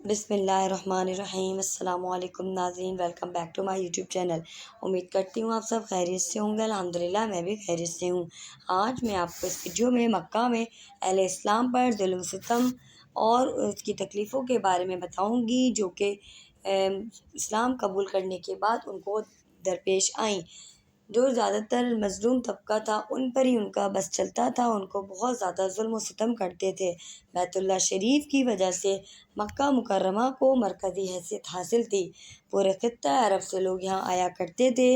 بسم اللہ الرحمن الرحیم۔ السلام علیکم ناظرین، welcome back to my YouTube channel. امید کرتی ہوں آپ سب خیریت سے ہوں گے۔ الحمدللہ میں بھی خیریت سے ہوں۔ آج میں آپ کو اس ویڈیو میں مکہ میں اہل اسلام پر ظلم و ستم اور اس کی تکلیفوں کے بارے میں بتاؤں گی جو کہ اسلام قبول کرنے کے بعد ان کو درپیش آئیں۔ جو زیادہ تر مظلوم طبقہ تھا ان پر ہی ان کا بس چلتا تھا، ان کو بہت زیادہ ظلم و ستم کرتے تھے۔ بیت اللہ شریف کی وجہ سے مکہ مکرمہ کو مرکزی حیثیت حاصل تھی۔ پورے خطہ عرب سے لوگ یہاں آیا کرتے تھے۔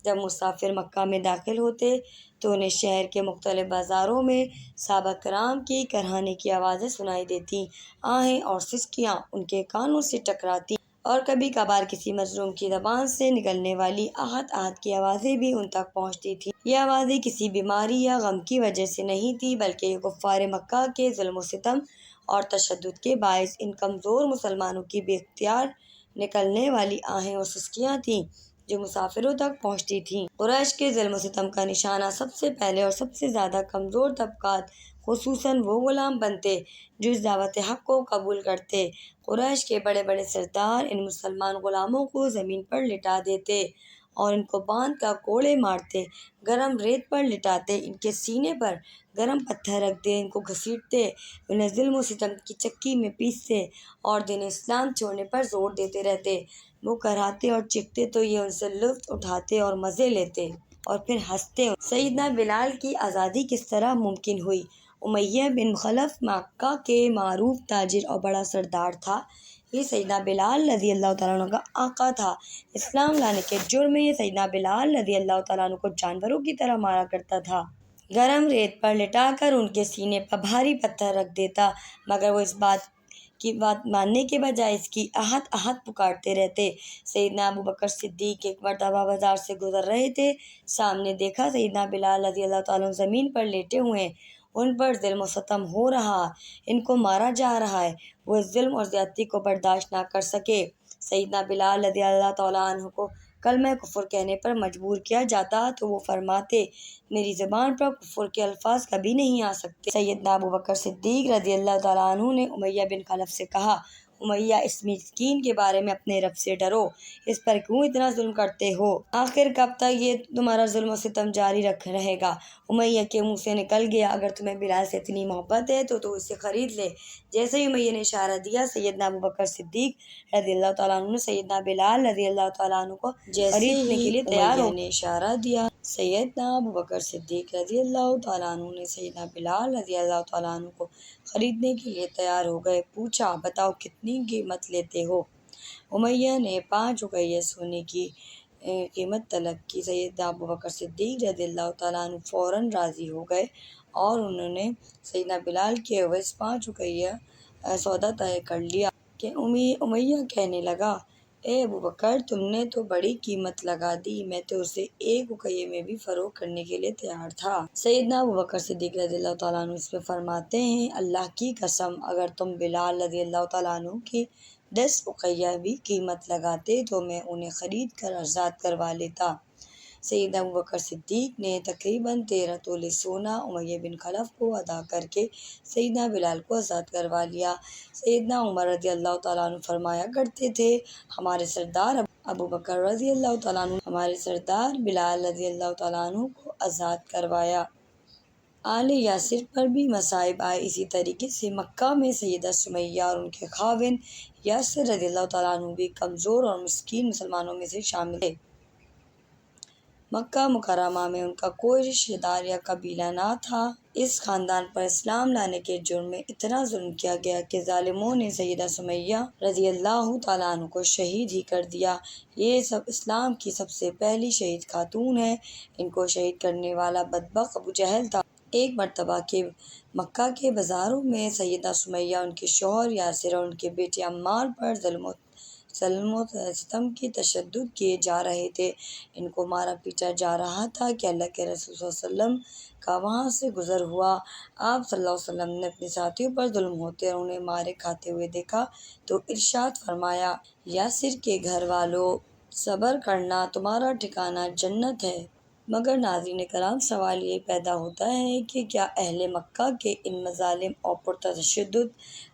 جب مسافر مکہ میں داخل ہوتے تو انہیں شہر کے مختلف بازاروں میں صحابہ کرام کی کراہنے کی آوازیں سنائی دیتی، آہیں اور سسکیاں ان کے کانوں سے ٹکراتی اور کبھی کبھار کسی مظلوم کی زبان سے نکلنے والی آہت آہت کی آوازیں بھی ان تک پہنچتی تھیں۔ یہ آوازیں کسی بیماری یا غم کی وجہ سے نہیں تھیں، بلکہ یہ کفار مکہ کے ظلم و ستم اور تشدد کے باعث ان کمزور مسلمانوں کی بے اختیار نکلنے والی آہیں اور سسکیاں تھیں جو مسافروں تک پہنچتی تھیں۔ قریش کے ظلم و ستم کا نشانہ سب سے پہلے اور سب سے زیادہ کمزور طبقات، خصوصاً وہ غلام بنتے جو اس دعوت حق کو قبول کرتے۔ قریش کے بڑے بڑے سردار ان مسلمان غلاموں کو زمین پر لٹا دیتے اور ان کو باندھ کر کوڑے مارتے، گرم ریت پر لٹاتے، ان کے سینے پر گرم پتھر رکھ دے ان کو گھسیٹتے، انہیں ظلم و ستم کی چکی میں پیستے اور دین اسلام چھوڑنے پر زور دیتے رہتے۔ وہ کراہتے اور چیختے تو یہ ان سے لطف اٹھاتے اور مزے لیتے اور پھر ہنستے۔ سیدنا بلال کی آزادی کس طرح ممکن ہوئی؟ امیہ بن خلف مکہ کے معروف تاجر اور بڑا سردار تھا۔ یہ سیدنا بلال رضی اللہ تعالیٰ عنہ کا آقا تھا۔ اسلام لانے کے جرم میں یہ سیدنا بلال رضی اللہ تعالیٰ عنہ کو جانوروں کی طرح مارا کرتا تھا۔ گرم ریت پر لٹا کر ان کے سینے پر بھاری پتھر رکھ دیتا، مگر وہ اس بات ماننے کے بجائے اس کی آہت آہت پکارتے رہتے۔ سیدنا ابوبکر صدیق ایک مرتبہ بازار سے گزر رہے تھے، سامنے دیکھا سیدنا بلال رضی اللہ تعالیٰ عنہ زمین پر لیٹے ہوئے ہیں، ان پر ظلم و ستم ہو رہا، ان کو مارا جا رہا ہے۔ وہ اس ظلم اور زیادتی کو برداشت نہ کر سکے۔ سیدنا بلال رضی اللہ تعالیٰ عنہ کو کلمہ کفر کہنے پر مجبور کیا جاتا تو وہ فرماتے، میری زبان پر کفر کے الفاظ کبھی نہیں آ سکتے۔ سیدنا ابوبکر صدیق رضی اللہ تعالیٰ عنہ نے امیہ بن خلف سے کہا، امیہ، اس مسکین کے بارے میں اپنے رب سے ڈرو، اس پر کیوں اتنا ظلم کرتے ہو؟ آخر کب تک یہ تمہارا ظلم و ستم جاری رہے گا؟ امیہ کے منہ سے نکل گیا، اگر تمہیں بلال سے اتنی محبت ہے تو اسے خرید لے۔ جیسے ہی امیہ نے اشارہ دیا، سیدنا ابوبکر صدیق رضی اللہ تعالیٰ عنہ نے سیدنا بلال رضی اللہ تعالیٰ عنہ کو خریدنے کے لیے تیار ہو نے اشارہ دیا، سیدنا ابوبکر صدیق رضی اللہ تعالیٰ عنہ نے سیدنا بلال رضی اللہ تعالیٰ عنہ کو خریدنے کے لیے تیار ہو گئے۔ پوچھا، بتاؤ کتنی قیمت لیتے ہو؟ امیہ نے 5 اقیہ سونے کی قیمت طلب کی۔ سیدنا ابوبکر صدیق رضی اللہ تعالیٰ عنہ فوراً راضی ہو گئے اور انہوں نے سیدنا بلال کے عوض 5 اقیہ سودا طے کر لیا۔ کہ امیہ کہنے لگا، اے ابوبکر، تم نے تو بڑی قیمت لگا دی، میں تو اسے 1 اقیہ میں بھی فروخت کرنے کے لیے تیار تھا۔ سیدنا ابوبکر صدیق رضی اللہ تعالیٰ عنہ اس پہ فرماتے ہیں، اللہ کی قسم، اگر تم بلال رضی اللہ تعالیٰ عنہ کی 10 اقیہ بھی قیمت لگاتے تو میں انہیں خرید کر آزاد کروا لیتا۔ سیدنا ابوبکر صدیق نے تقریباً 13 تولے سونا امیہ بن خلف کو ادا کر کے سیدنا بلال کو آزاد کروا لیا۔ سیدنا عمر رضی اللہ تعالیٰ عنہ فرمایا کرتے تھے، ہمارے سردار ابوبکر رضی اللہ تعالیٰ عنہ ہمارے سردار بلال رضی اللہ تعالیٰ عنہ کو آزاد کروایا۔ آل یاسر پر بھی مصائب آئے۔ اسی طریقے سے مکہ میں سیدہ سمیہ اور ان کے خاوند یاسر رضی اللہ تعالیٰ عنہ بھی کمزور اور مسکین مسلمانوں میں سے شامل تھے۔ مکہ مکرمہ میں ان کا کوئی رشتہ دار یا قبیلہ نہ تھا۔ اس خاندان پر اسلام لانے کے جرم میں اتنا ظلم کیا گیا کہ ظالموں نے سیدہ سمیہ رضی اللہ تعالیٰ عنہ کو شہید ہی کر دیا۔ یہ سب اسلام کی سب سے پہلی شہید خاتون ہیں۔ ان کو شہید کرنے والا بدبخت ابو جہل تھا۔ ایک مرتبہ کے مکہ کے بازاروں میں سیدہ سمیہ، ان کے شوہر یاسر اور ان کے بیٹے عمار پر ظلم و ستم کی تشدد کیے جا رہے تھے۔ ان کو مارا پیٹا جا رہا تھا کہ اللہ کے رسول صلی اللہ علیہ وسلم کا وہاں سے گزر ہوا۔ آپ صلی اللہ علیہ وسلم نے اپنے ساتھیوں پر ظلم ہوتے اور انہیں مارے کھاتے ہوئے دیکھا تو ارشاد فرمایا، یاسر کے گھر والوں، صبر کرنا، تمہارا ٹھکانہ جنت ہے۔ مگر ناظرین کرام سوال یہ پیدا ہوتا ہے کہ کیا اہل مکہ کے ان مظالم اور پرتشدد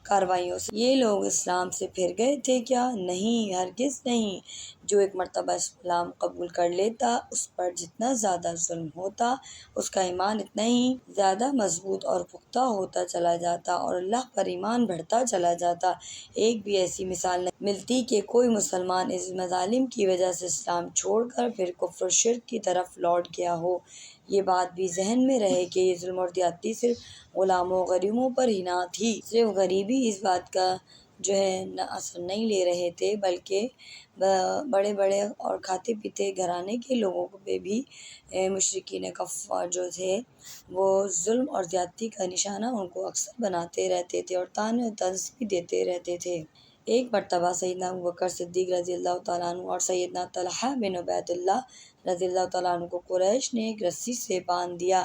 کارروائیوں سے یہ لوگ اسلام سے پھر گئے تھے کیا؟ نہیں، ہرگز نہیں۔ جو ایک مرتبہ اسلام قبول کر لیتا اس پر جتنا زیادہ ظلم ہوتا اس کا ایمان اتنا ہی زیادہ مضبوط اور پختہ ہوتا چلا جاتا اور اللہ پر ایمان بڑھتا چلا جاتا۔ ایک بھی ایسی مثال نہیں ملتی کہ کوئی مسلمان اس مظالم کی وجہ سے اسلام چھوڑ کر پھر کفر و شرک کی طرف لوٹ گیا ہو۔ یہ بات بھی ذہن میں رہے کہ یہ ظلم اور زیادتی صرف غلاموں و غریبوں پر ہی نہ تھی۔ صرف غریبی اس بات کا اثر نہیں لے رہے تھے بلکہ بڑے بڑے اور کھاتے پیتے گھرانے کے لوگوں پہ بھی مشرکین کفار جو تھے وہ ظلم اور زیادتی کا نشانہ ان کو اکثر بناتے رہتے تھے اور طعن و طنز بھی دیتے رہتے تھے۔ ایک مرتبہ سیدنا ابوبکر صدیق رضی اللہ تعالیٰ عنہ اور سیدنا طلحہ بن عبید اللہ رضی اللہ تعالیٰ عنہ کو قریش نے ایک رسی سے باندھ دیا۔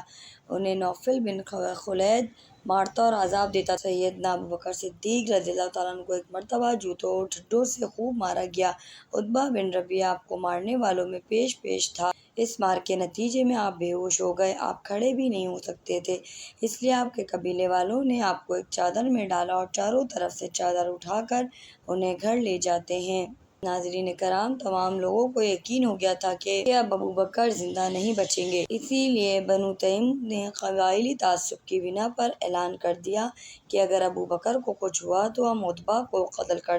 انہیں نوفل بن خلید مارتا اور عذاب دیتا تھا۔ سیدنا ابوبکر صدیق رضی اللہ تعالیٰ عنہ کو ایک مرتبہ جوتوں اور ٹھڈوں سے خوب مارا گیا۔ عتبہ بن ربیعہ آپ کو مارنے والوں میں پیش تھا۔ اس مار کے نتیجے میں آپ بے ہوش ہو گئے، آپ کھڑے بھی نہیں ہو سکتے تھے، اس لیے آپ کے قبیلے والوں نے آپ کو ایک چادر میں ڈالا اور چاروں طرف سے چادر اٹھا کر انہیں گھر لے جاتے ہیں۔ ناظرین کرام، تمام لوگوں کو یقین ہو گیا تھا کہ اب ابوبکر زندہ نہیں بچیں گے، اسی لیے بنو تیم نے قبائلی تعصب کی بنا پر اعلان کر دیا کہ اگر ابوبکر کو کچھ ہوا تو ہم عتبہ کو قتل کر